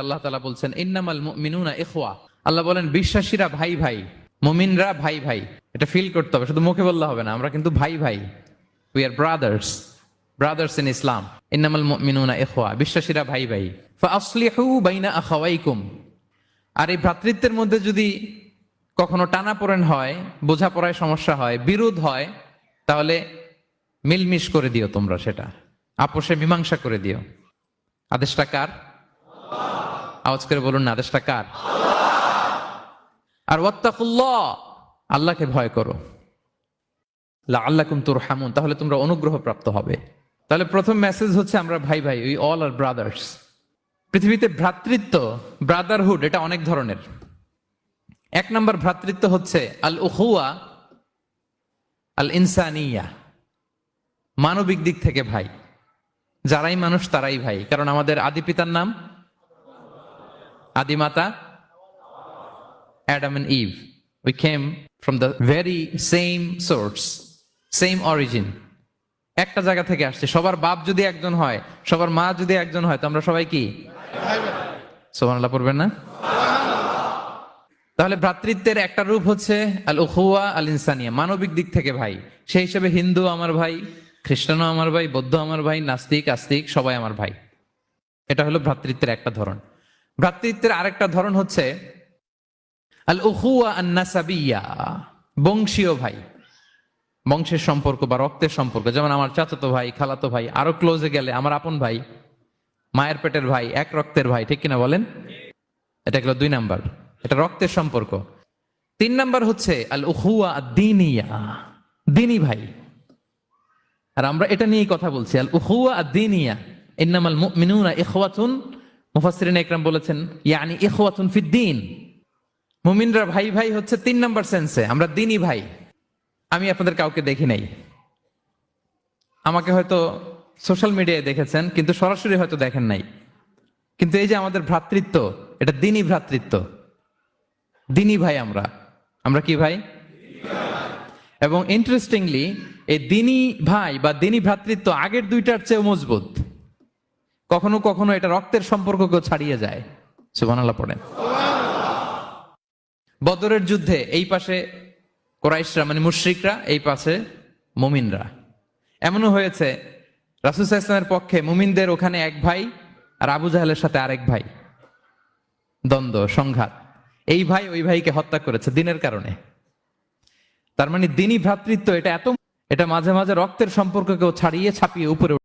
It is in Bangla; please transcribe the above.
আল্লাহ তাআলা বলছেন ইন্নামাল মুমিনুনা ইখওয়া। আল্লাহ বলেন বিশ্বাসীরা ভাই ভাই, মুমিনরা ভাই ভাই। এটা ফিল করতে হবে, শুধু মুখে বললে হবে না। আমরা কিন্তু ভাই ভাই, উই আর ব্রাদার্স ইন ইসলাম। ইন্নামাল মুমিনুনা ইখওয়া, বিশ্বাসীরা ভাই ভাই। ফাআসলিহু বাইনা আখাওয়াইকুম। আর এই ভ্রাতৃত্বের মধ্যে যদি কখনো টানাপোড়েন হয়, বোঝাপড়ায় সমস্যা হয়, বিরোধ হয়, তাহলে মিলমিশ করে দিও, তোমরা সেটা আপোষে মীমাংসা করে দিও। আদেশটা কার? আওয়াজ করে বলুন না, আদেশটা কার? আর ওয়াত্তাকুল্লাহ, আল্লাহকে ভয় করো। লাআল্লাকুম তুরহামুন, তাহলে তোমরা অনুগ্রহ প্রাপ্ত হবে। তাহলে প্রথম মেসেজ হচ্ছে আমরা ভাই ভাই, উই অল আর ব্রাদার্স। পৃথিবীতে ভ্রাতৃত্ব, ব্রাদারহুড, এটা অনেক ধরনের। এক নম্বর ভ্রাতৃত্ব হচ্ছে আল উখুয়া আল ইনসানিয়া, মানবিক দিক থেকে ভাই। যারাই মানুষ তারাই ভাই, কারণ আমাদের আদি পিতার নাম, আদিমাতা Adam and Eve. We came from the very same source, same origin. একটা জায়গা থেকে আসছে। সবার বাপ যদি একজন হয়, সবার মা যদি একজন হয়, তো আমরা সবাই কি? সুবহানাল্লাহ পড়বেন না? তাহলে ভ্রাতৃত্বের একটা রূপ হচ্ছে আল উখুয়া আল ইনসানিয়া, মানবিক দিক থেকে ভাই। সেই হিসেবে হিন্দু আমার ভাই, খ্রিস্টানও আমার ভাই, বৌদ্ধ আমার ভাই, নাস্তিক আস্তিক সবাই আমার ভাই। এটা হলো ভ্রাতৃত্বের একটা ধরন। ভ্রাতৃত্বের আরেকটা ধরন হচ্ছে আল উখুয়া আন নাসাবিয়া, বংশীয় ভাই, বংশের সম্পর্ক বা রক্তের সম্পর্ক। যেমন আমার চাচাতো ভাই, খালাতো ভাই, আরো ক্লোজে গেলে আমার আপন ভাই, মায়ের পেটের ভাই, এক রক্তের ভাই, ঠিক কিনা বলেন? এটা গেল 2 নাম্বার, এটা রক্তের সম্পর্ক। 3 নাম্বার হচ্ছে আল উখুয়া আদ-দীনিয়া, দ্বীনি ভাই। আর আমরা এটা নিয়েই কথা বলছি, আল উখুয়া আদ-দীনিয়া। ইন্নামাল মুমিনুনা ইখওয়াতুন, মুফাসসিরিন ইকরাম বলেছেন ইয়ানি ইখওয়াতুন ফিদ-দীন। মুমিনরা ভাই ভাই হচ্ছে 3 নাম্বার সেন্সে, আমরা দ্বীনি ভাই। আমি আপনাদের কাউকে দেখি নাই, আমাকে হয়তো সোশ্যাল মিডিয়ায় দেখেছেন, কিন্তু সরাসরি হয়তো দেখেন নাই। কিন্তু এই যে আমাদের ভ্রাতৃত্ব, এটা দ্বীনি ভ্রাতৃত্ব, দ্বীনি ভাই। আমরা কি ভাই? এবং ইন্টারেস্টিংলি এই দ্বীনি ভাই বা দ্বীনি ভ্রাতৃত্ব আগের দুইটার চেয়ে মজবুত। কখনো কখনো এটা রক্তের সম্পর্ককেও ছাড়িয়ে যায়। সুবহানাল্লাহ পড়েন। বদরের যুদ্ধে এই পাশে কুরাইশরা মানে মুশরিকরা, এই পাশে মুমিনরা। এমনও হয়েছে রাসূল সাল্লাল্লাহু আলাইহি ওয়াসাল্লামের পক্ষে মুমিনদের ওখানে এক ভাই, আর আবু জাহেলের সাথে আরেক ভাই, দ্বন্দ্ব সংঘাত। এই ভাই ওই ভাইকে হত্যা করেছে দ্বীনের কারণে। তার মানে দ্বীনি ভ্রাতৃত্ব এটা মাঝে মাঝে রক্তের সম্পর্ককেও ছাড়িয়ে ছাপিয়ে উপরে